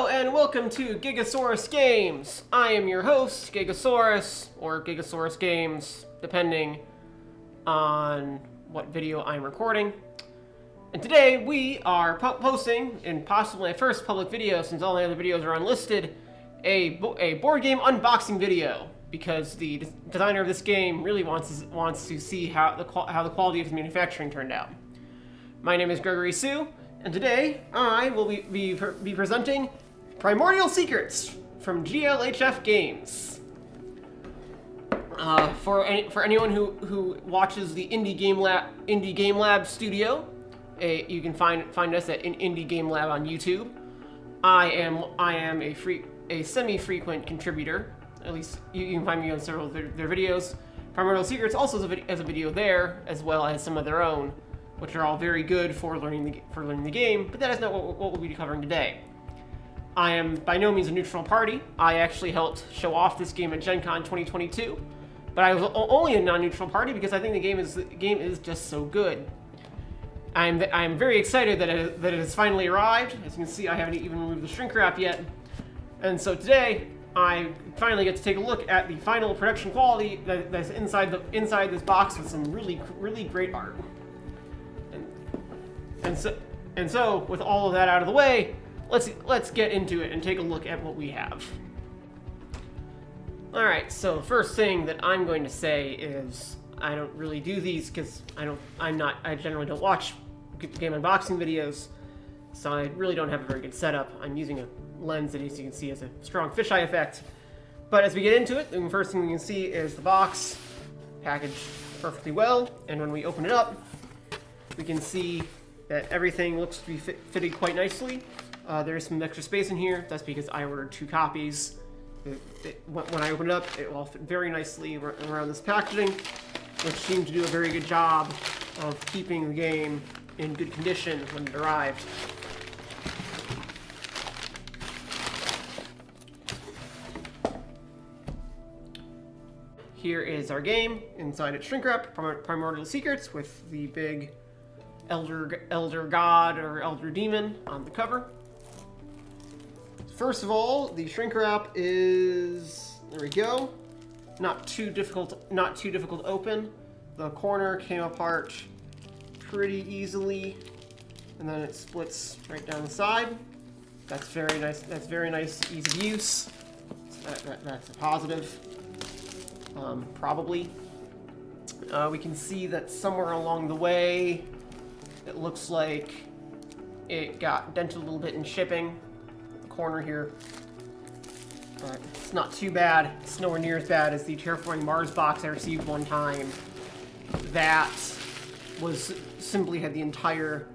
Hello and welcome to Gigasaurus Games. I am your host, Gigasaurus, or Gigasaurus Games, depending on what video I'm recording. And today we are posting, in possibly my first public video since all my other videos are unlisted, a board game unboxing video, because the designer of this game really wants to see how the quality of his manufacturing turned out. My name is Gregory Sue, and today I will be presenting Primordial Secrets from GLHF Games. For anyone who watches the Indie Game Lab studio, you can find us at Indie Game Lab on YouTube. I am a semi-frequent contributor. At least you can find me on several of their videos. Primordial Secrets also has a video there, as well as some of their own, which are all very good for learning the game. But that is not what we'll be covering today. I am by no means a neutral party. I actually helped show off this game at Gen Con 2022, but I was only a non-neutral party because I think the game is just so good. I'm very excited that it has finally arrived. As you can see, I haven't even removed the shrink wrap yet, and so today I finally get to take a look at the final production quality that's inside this box with some really great art. And so with all of that out of the way, let's get into it and take a look at what we have. All right, so the first thing that I'm going to say is I don't really do these because I generally don't watch game unboxing videos, so I really don't have a very good setup. I'm using a lens that, as you can see, has a strong fisheye effect. But as we get into it, the first thing we can see is the box packaged perfectly well, and when we open it up, we can see that everything looks to be fitted quite nicely. There's some extra space in here. That's because I ordered 2 copies. When I open it up, it will all fit very nicely around this packaging, which seemed to do a very good job of keeping the game in good condition when it arrived. Here is our game inside its shrink wrap, Primordial Secrets, with the big elder god or elder demon on the cover. First of all, the shrink wrap is, there we go, not too difficult to open. The corner came apart pretty easily, and then it splits right down the side. That's very nice. That's very nice ease of use. That's a positive. Probably. We can see that somewhere along the way, it looks like it got dented a little bit in shipping. The corner here. But it's not too bad. It's nowhere near as bad as the Terraforming Mars box I received one time. That was simply had the entire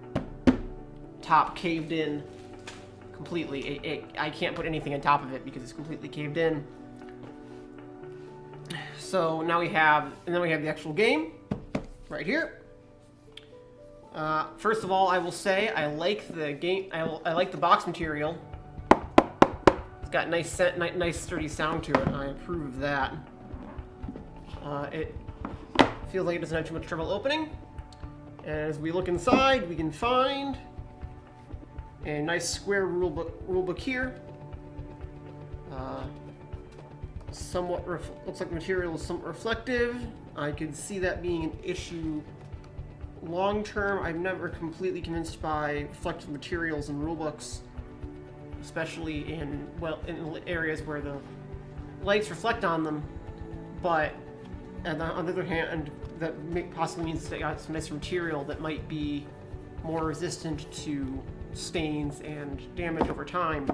top caved in completely. I can't put anything on top of it because it's completely caved in. So now we have the actual game right here. First of all, I will say I like the game. I like the box material. It's got nice sturdy sound to it. I approve of that. It feels like it doesn't have too much trouble opening. As we look inside, we can find a nice square rule book here. Looks like the material is somewhat reflective. I could see that being an issue long term. I'm never completely convinced by reflective materials in rulebooks, especially in areas where the lights reflect on them. But on the other hand, that possibly means they got some nicer material that might be more resistant to stains and damage over time.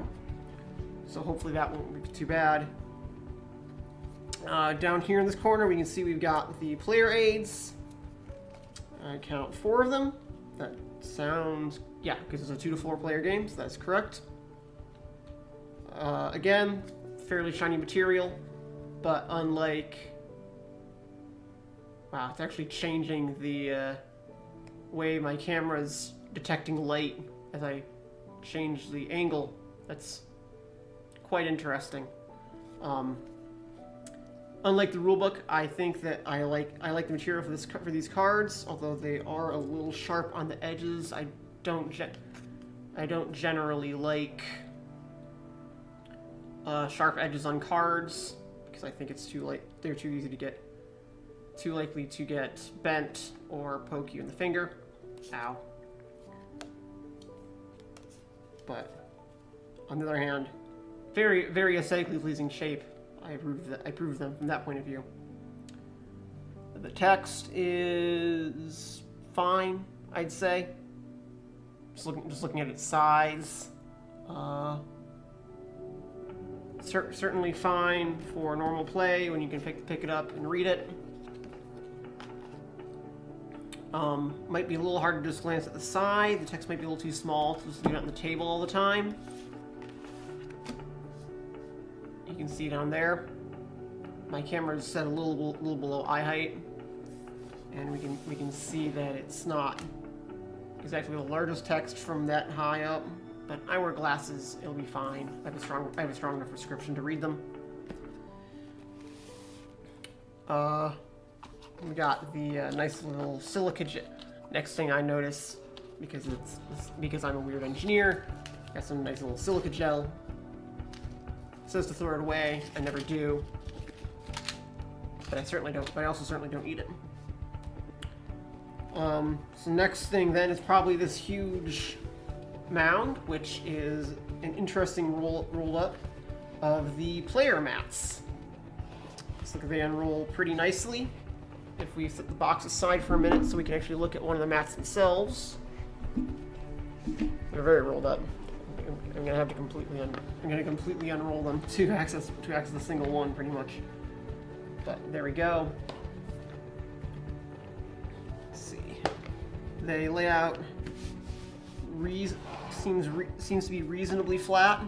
So hopefully that won't be too bad. Down here in this corner, we can see we've got the player aids. I count 4 of them. That sounds, yeah, because it's a 2 to 4 player game, so that's correct. Again, fairly shiny material, but unlike, wow, it's actually changing the way my camera's detecting light as I change the angle. That's quite interesting. Unlike the rulebook, I think that I like the material for these cards, although they are a little sharp on the edges. I don't generally like sharp edges on cards because I think it's too late. They're too easy to get, too likely to get bent or poke you in the finger. Ow. But on the other hand, very, very aesthetically pleasing shape. I approve them from that point of view. The text is fine, I'd say. Just looking at its size. Certainly fine for normal play when you can pick it up and read it. Might be a little hard to just glance at the side. The text might be a little too small to just leave it on the table all the time. You can see down there. My camera is set a little below eye height, and we can see that it's not exactly the largest text from that high up. But I wear glasses; it'll be fine. I have a strong enough prescription to read them. We got the nice little silica gel. Next thing I notice, because I'm a weird engineer, got some nice little silica gel. It says to throw it away. I never do, but I certainly don't. But I also certainly don't eat it. So next thing then is probably this huge mound, which is an interesting rolled up of the player mats. Looks like they unroll pretty nicely. If we set the box aside for a minute so we can actually look at one of the mats themselves. They're very rolled up. I'm gonna completely unroll them to access the single one pretty much. But there we go. Let's see. They lay out seems to be reasonably flat.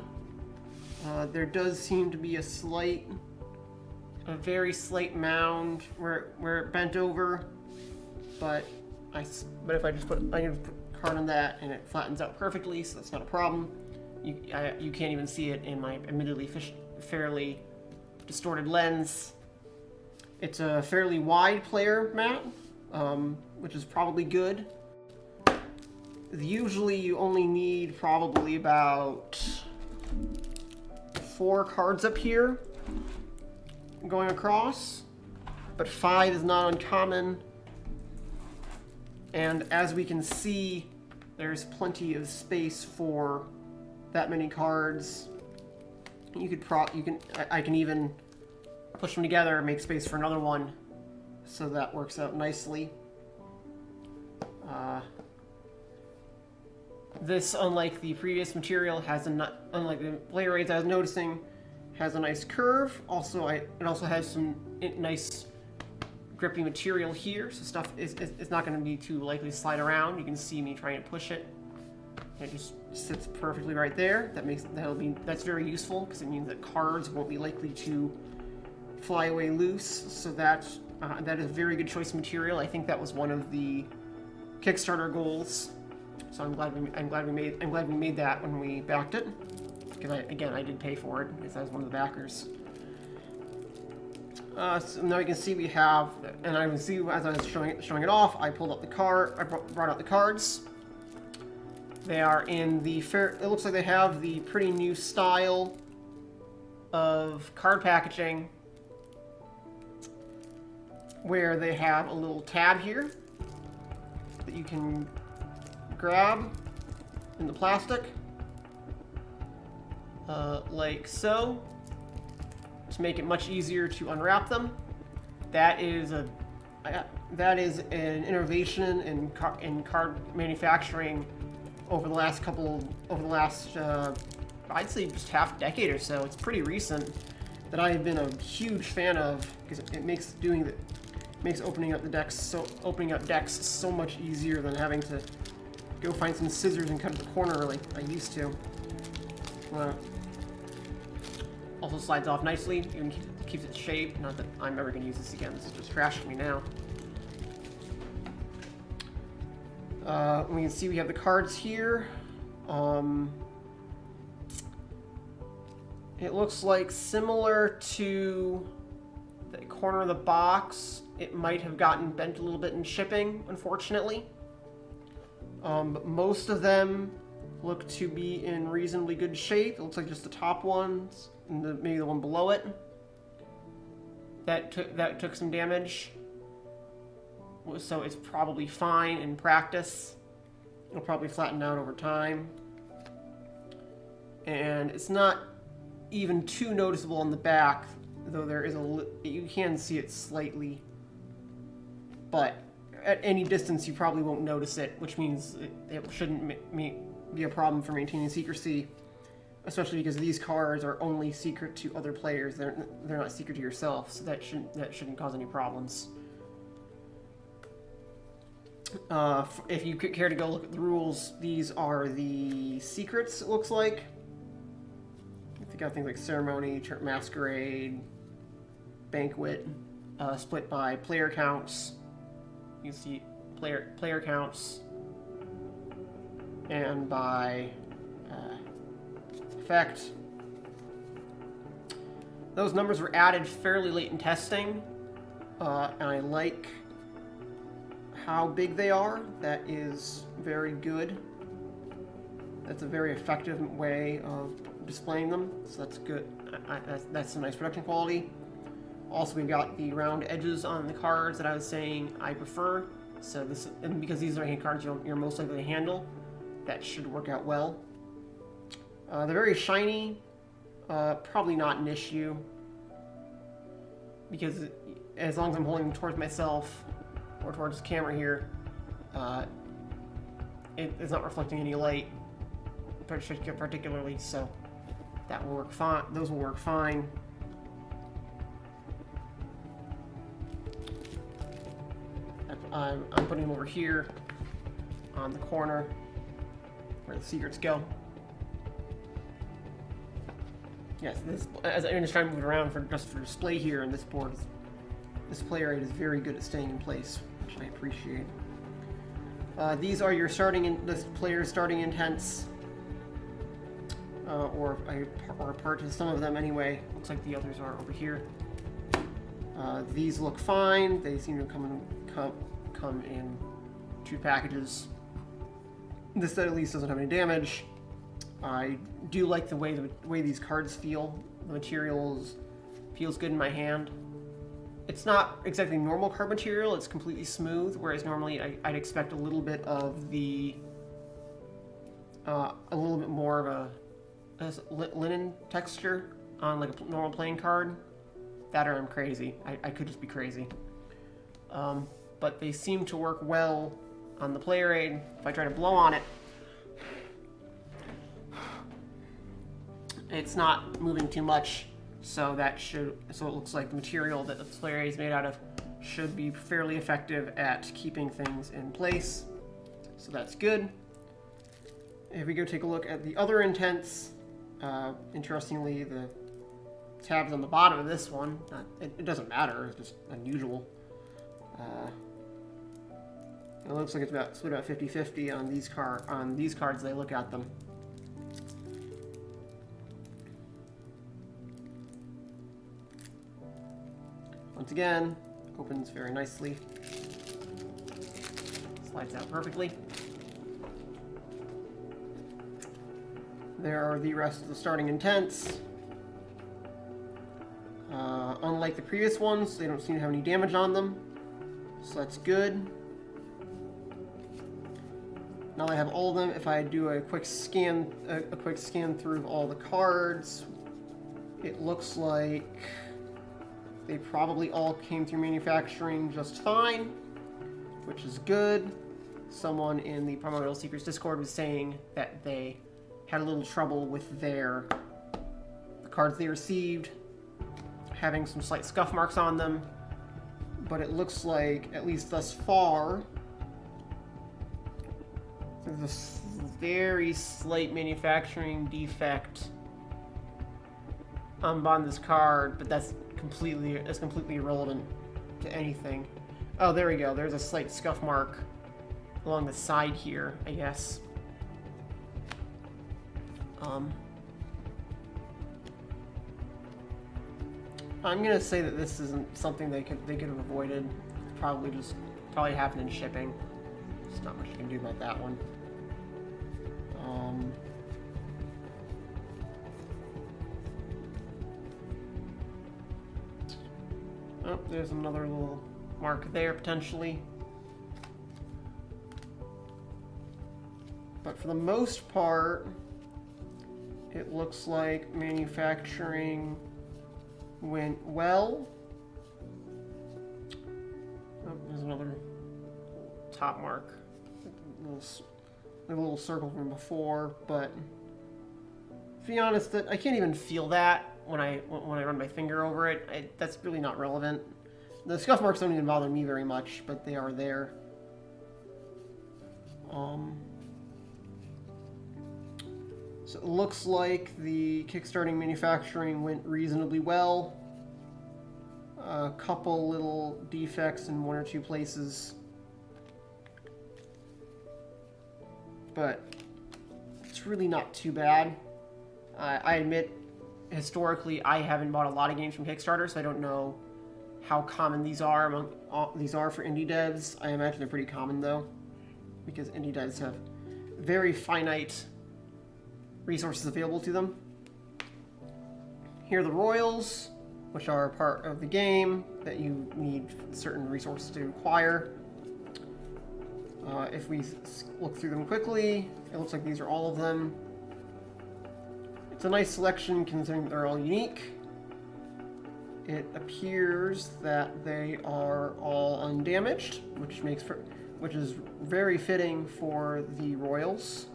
There does seem to be a very slight mound where it bent over, but if I just put a card on that and it flattens out perfectly, so that's not a problem. You can't even see it in my admittedly fairly distorted lens. It's a fairly wide player mat, which is probably good. Usually you only need probably about 4 cards up here going across, but 5 is not uncommon. And as we can see, there's plenty of space for that many cards. I can even push them together and make space for another one, so that works out nicely. This, unlike the previous material, unlike the player aids I was noticing, has a nice curve. Also, it also has some nice grippy material here, so stuff is not going to be too likely to slide around. You can see me trying to push it. It just sits perfectly right there. That's very useful because it means that cards won't be likely to fly away loose. So that is a very good choice of material. I think that was one of the Kickstarter goals. So I'm glad we made that when we backed it, because I did pay for it because I was one of the backers. So now you can see we have, and I can see as I was showing it off, I pulled up the card, I brought out the cards. They are in the it looks like they have the pretty new style of card packaging, where they have a little tab here that you can grab in the plastic, like so, to make it much easier to unwrap them. That is an innovation in card manufacturing over the last I'd say just half decade or so. It's pretty recent, that I have been a huge fan of, because it makes opening up decks so much easier than having to go find some scissors and cut at the corner like I used to. Also slides off nicely, even keeps its shape. Not that I'm ever going to use this again, this is just trash for me now. We can see we have the cards here. It looks like, similar to the corner of the box, it might have gotten bent a little bit in shipping, unfortunately. But most of them look to be in reasonably good shape. It looks like just the top ones and maybe the one below it that took some damage. So it's probably fine in practice. It'll probably flatten out over time. And it's not even too noticeable on the back, though there is you can see it slightly. But at any distance, you probably won't notice it, which means it shouldn't be a problem for maintaining secrecy, especially because these cards are only secret to other players. They're not secret to yourself, so that shouldn't cause any problems. If you care to go look at the rules, these are the secrets, it looks like. They got things like ceremony, masquerade, banquet, split by player counts. You can see player counts, and by effect. Those numbers were added fairly late in testing, and I like how big they are. That is very good. That's a very effective way of displaying them, so that's good. That's some nice production quality. Also, we've got the round edges on the cards that I was saying I prefer. So this, and because these are hand cards you're most likely to handle, that should work out well. They're very shiny. Probably not an issue, because as long as I'm holding them towards myself or towards the camera here, it's not reflecting any light particularly, so that will work fine. Those will work fine. I'm putting them over here on the corner where the secrets go. Yes, as I'm just trying to move it around just for display here, and this display area is very good at staying in place, which I appreciate. These are your player's starting intents, or a part to some of them anyway. Looks like the others are over here. These look fine. They seem to come in 2 packages. This set at least doesn't have any damage. I do like the way these cards feel. The material feels good in my hand. It's not exactly normal card material. It's completely smooth, whereas normally I'd expect a little bit of a little bit more of a linen texture on like a normal playing card. That or I'm crazy. I could just be crazy. But they seem to work well on the player aid. If I try to blow on it, it's not moving too much, so it looks like the material that the player aid is made out of should be fairly effective at keeping things in place. So that's good. If we go take a look at the other intents, interestingly, the tabs on the bottom of this one, it doesn't matter, it's just unusual. It looks like it's split about 50-50 on these cards as I look at them. Once again, opens very nicely. Slides out perfectly. There are the rest of the starting intents. Unlike the previous ones, they don't seem to have any damage on them, so that's good. Now that I have all of them, if I do a quick scan through of all the cards, it looks like they probably all came through manufacturing just fine, which is good. Someone in the Primordial Secrets Discord was saying that they had a little trouble with the cards they received having some slight scuff marks on them, but it looks like, at least thus far, there's a very slight manufacturing defect on this card, but that's completely irrelevant to anything. Oh, there we go. There's a slight scuff mark along the side here, I guess. I'm gonna say that this isn't something they could have avoided. Probably happened in shipping. There's not much you can do about that one. Oh, there's another little mark there, potentially. But for the most part, it looks like manufacturing went well. Oh, there's another top mark. A little circle from before, but to be honest, I can't even feel that when I run my finger over it. That's really not relevant. The scuff marks don't even bother me very much, but they are there. So it looks like the kickstarting manufacturing went reasonably well. A couple little defects in one or two places, but it's really not too bad. I admit, historically, I haven't bought a lot of games from Kickstarter, so I don't know how common these are for indie devs. I imagine they're pretty common though, because indie devs have very finite resources available to them. Here are the royals, which are part of the game that you need certain resources to acquire. If we look through them quickly, it looks like these are all of them. It's a nice selection considering they're all unique. It appears that they are all undamaged, which is very fitting for the royals.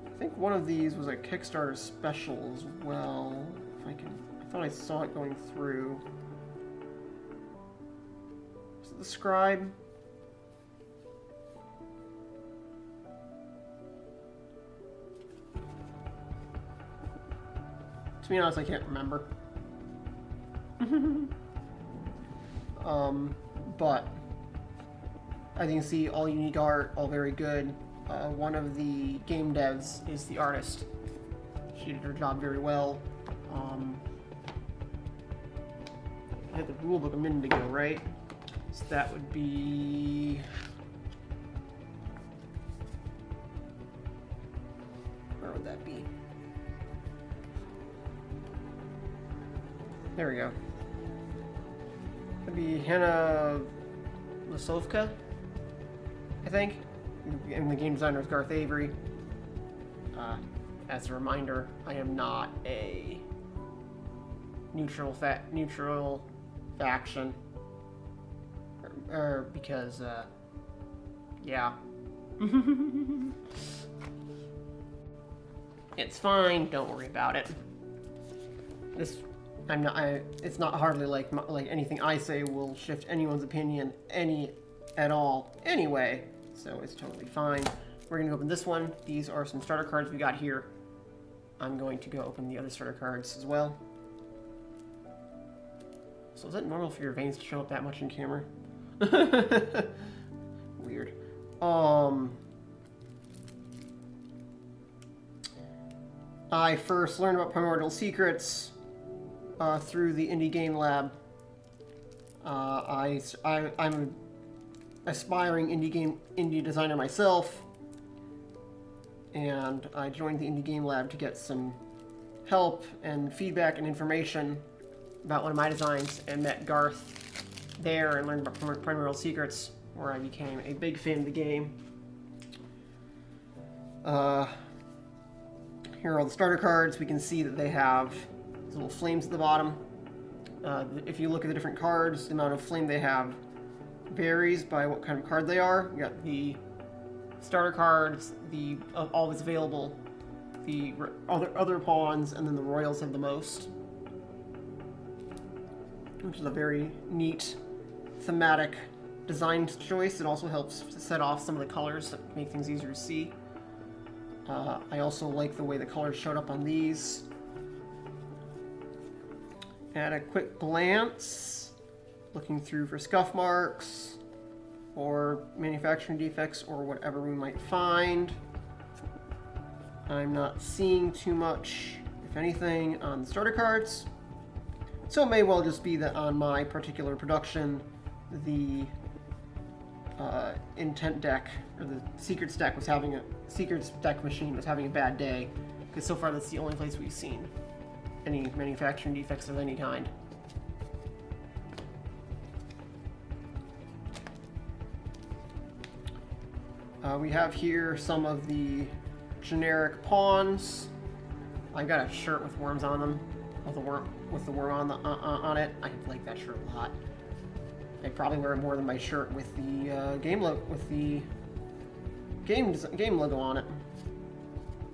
I think one of these was a Kickstarter special as well. I thought I saw it going through. Is it the scribe? To be honest, I can't remember. But as you can see, all unique art, all very good. One of the game devs is the artist. She did her job very well. I had the rulebook a minute ago, right? So that would be... Where would that be? There we go. That'd be Hannah Lasovka, I think. And the game designer is Garth Avery. As a reminder, I am not a neutral faction. Because, yeah. It's fine, don't worry about it. It's not hardly like anything I say will shift anyone's opinion at all anyway, so it's totally fine. We're gonna open this one. These are some starter cards we got here. I'm going to go open the other starter cards as well. So is it normal for your veins to show up that much in camera? Weird. I first learned about Primordial Secrets through the Indie Game Lab. I'm an aspiring indie designer myself, and I joined the Indie Game Lab to get some help and feedback and information about one of my designs, and met Garth there and learned about Primordial Secrets, where I became a big fan of the game. Here are all the starter cards. We can see that they have little flames at the bottom. If you look at the different cards, the amount of flame they have varies by what kind of card they are. You got the starter cards, the always available, the other pawns, and then the royals have the most, which is a very neat thematic design choice. It also helps to set off some of the colors that make things easier to see. I also like the way the colors showed up on these. At a quick glance, looking through for scuff marks or manufacturing defects or whatever we might find, I'm not seeing too much, if anything, on the starter cards. So it may well just be that on my particular production, the intent deck, or the secrets deck machine was having a bad day, because so far that's the only place we've seen any manufacturing defects of any kind. We have here some of the generic pawns. I got a shirt with worms on them, with the worm on it. I like that shirt a lot. I probably wear it more than my shirt with the game logo on it.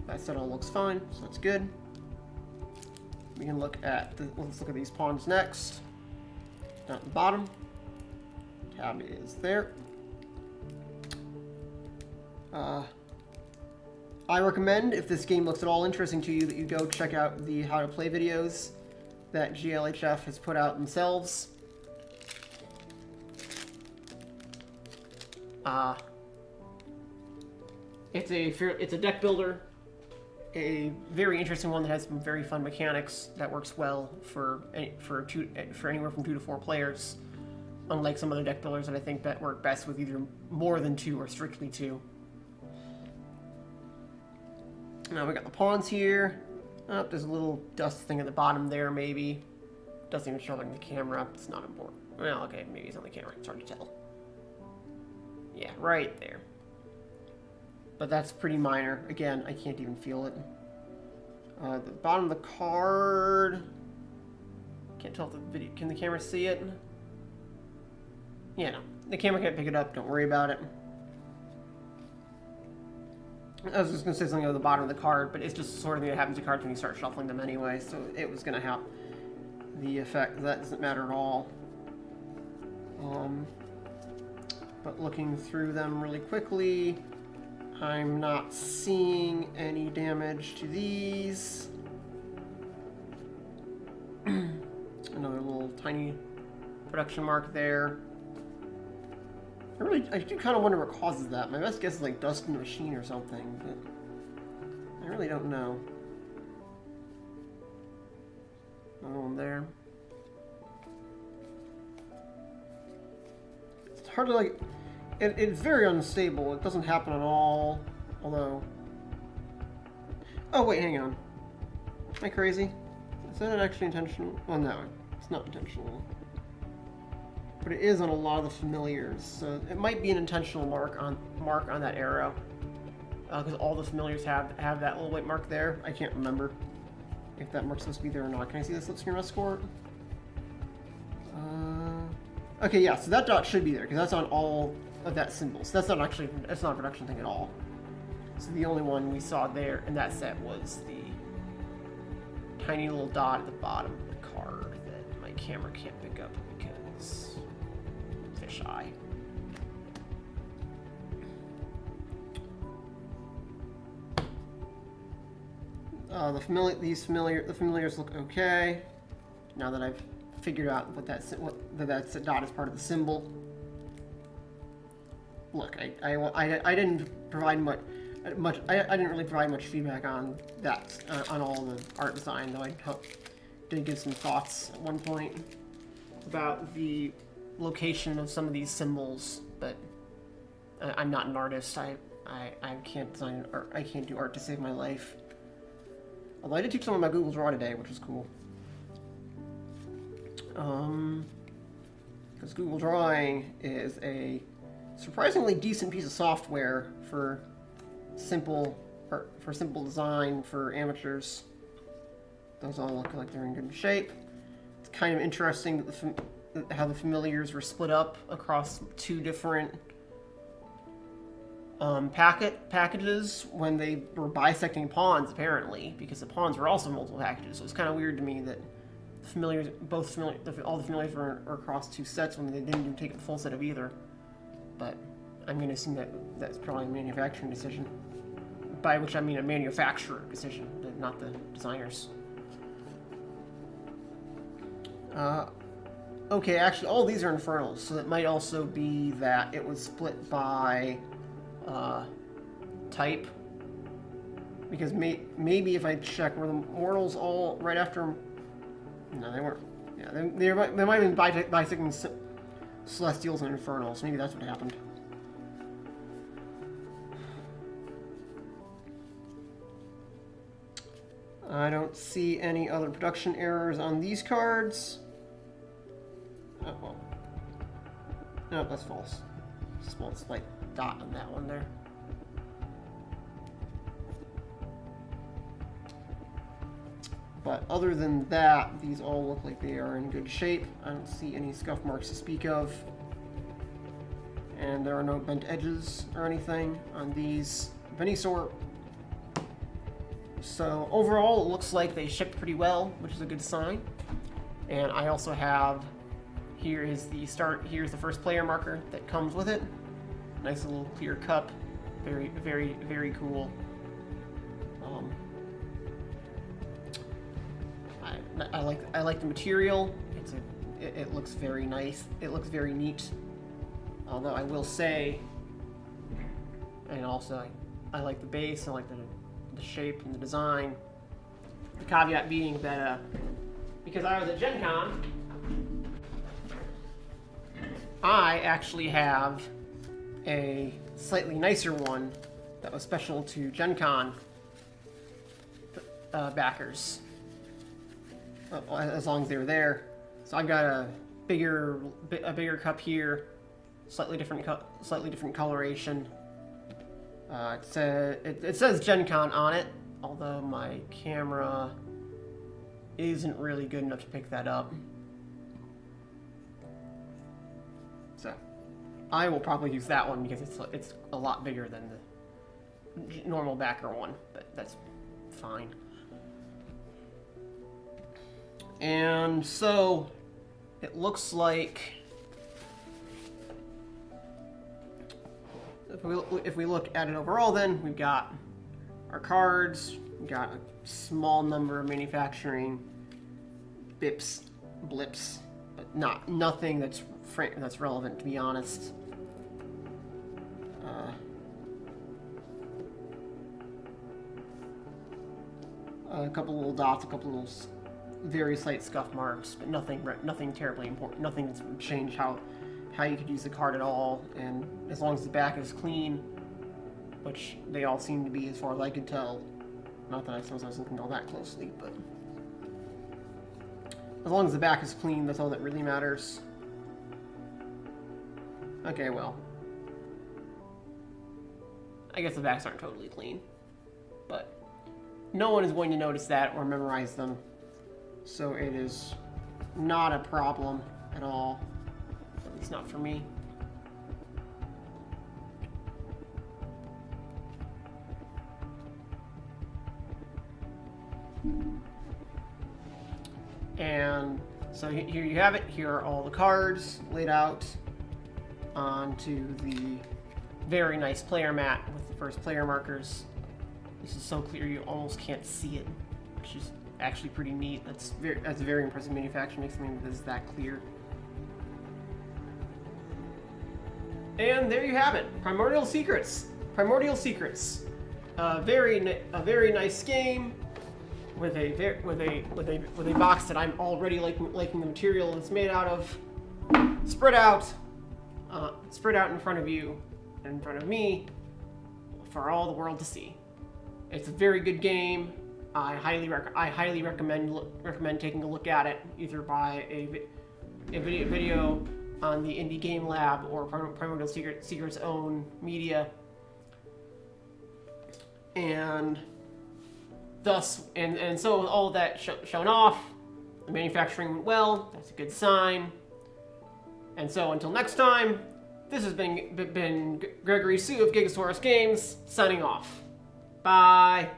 That said, all looks fine, so that's good. We can look at let's look at these pawns next. Down at the bottom, tab is there. I recommend, if this game looks at all interesting to you, that you go check out the how to play videos that GLHF has put out themselves. It's a deck builder, a very interesting one that has some very fun mechanics that works well for anywhere from 2 to 4 players. Unlike some other deck builders that I think that work best with either more than 2 or strictly 2. Now we got the pawns here. Oh, there's a little dust thing at the bottom there, maybe. Doesn't even show up on the camera. It's not important. Well, okay, maybe it's on the camera. It's hard to tell. Yeah, right there. But that's pretty minor. Again, I can't even feel it. The bottom of the card. Can't tell if the video. Can the camera see it? Yeah, no. The camera can't pick it up. Don't worry about it. I was just going to say something at the bottom of the card, but it's just the sort of thing that happens to cards when you start shuffling them anyway, so it was going to have the effect. That doesn't matter at all. But looking through them really quickly, I'm not seeing any damage to these. Another little tiny production mark there. I do kind of wonder what causes that. My best guess is like dust in the machine or something, but I really don't know. Another one there. It's hard to like. It's very unstable. It doesn't happen at all. Although. Oh wait, hang on. Am I crazy? Is that actually intentional? Well, no, it's not intentional. But it is on a lot of the familiars, so it might be an intentional mark on that arrow, because all the familiars have that little white mark there. I can't remember if that mark's supposed to be there or not. Can I see the slipstream escort? Okay, yeah. So that dot should be there because that's on all of that symbol. So that's not a production thing at all. So the only one we saw there in that set was the tiny little dot at the bottom of the card that my camera can't pick up because. Eye. The familiars look okay. Now that I've figured out that dot is part of the symbol. Look, I didn't provide much. I didn't really provide much feedback on that on all the art design, though I did give some thoughts at one point about the location of some of these symbols, but I'm not an artist. I can't design art. I can't do art to save my life. Although I did teach someone about Google Draw today, which was cool. Because Google Drawing is a surprisingly decent piece of software for simple design for amateurs. Those all look like they're in good shape. It's kind of interesting that how the familiars were split up across 2 different packages when they were bisecting pawns, apparently, because the pawns were also multiple packages. So it's kind of weird to me that the familiars, all the familiars were across 2 sets when they didn't even take the full set of either. But I'm going to assume that that's probably a manufacturing decision, by which I mean a manufacturer decision, not the designers. Okay, actually, all these are infernals, so it might also be that it was split by type. Because maybe if I check, were the mortals all right after? No, they weren't. Yeah, they might have been bisecting celestials and infernals. Maybe that's what happened. I don't see any other production errors on these cards. Oh, well. No, that's false. Small slight dot on that one there. But other than that, these all look like they are in good shape. I don't see any scuff marks to speak of. And there are no bent edges or anything on these of any sort. So overall, it looks like they shipped pretty well, which is a good sign. And I also have, here's the first player marker that comes with it. Nice little clear cup. Very, very, very cool. I like the material. It looks very nice. It looks very neat. Although I will say, and also I like the base. I like the shape and the design. The caveat being that because I was at Gen Con, I actually have a slightly nicer one that was special to Gen Con backers. As long as they were there. So I've got a bigger cup here, slightly different coloration. It says Gen Con on it, although my camera isn't really good enough to pick that up. So I will probably use that one because it's a lot bigger than the normal backer one, but that's fine. And so it looks like if we look at it overall, then we've got our cards, we've got a small number of manufacturing blips, but nothing that's relevant, to be honest. A couple little dots, a couple little very slight scuff marks, but nothing terribly important. Nothing that's changed how you could use the card at all. And as long as the back is clean, which they all seem to be, as far as I could tell. Not that I suppose I was looking all that closely, but as long as the back is clean, that's all that really matters. Okay, well, I guess the backs aren't totally clean, but no one is going to notice that or memorize them. So it is not a problem at all, at least not for me. And so here you have it. Here are all the cards laid out onto the very nice player mat with the first player markers. This is so clear you almost can't see it, which is actually pretty neat. That's very impressive manufacturing. Makes me think this is that clear. And there you have it, Primordial Secrets. Primordial Secrets, a very nice game with a box that I'm already liking the material it's made out of. Spread out in front of you, and in front of me, for all the world to see. It's a very good game. I highly recommend taking a look at it, either by a video on the Indie Game Lab or Primordial Secrets' own media, and thus so with all of that shown off, the manufacturing went well. That's a good sign. And so until next time, this has been Gregory Sue of Gigasaurus Games signing off. Bye.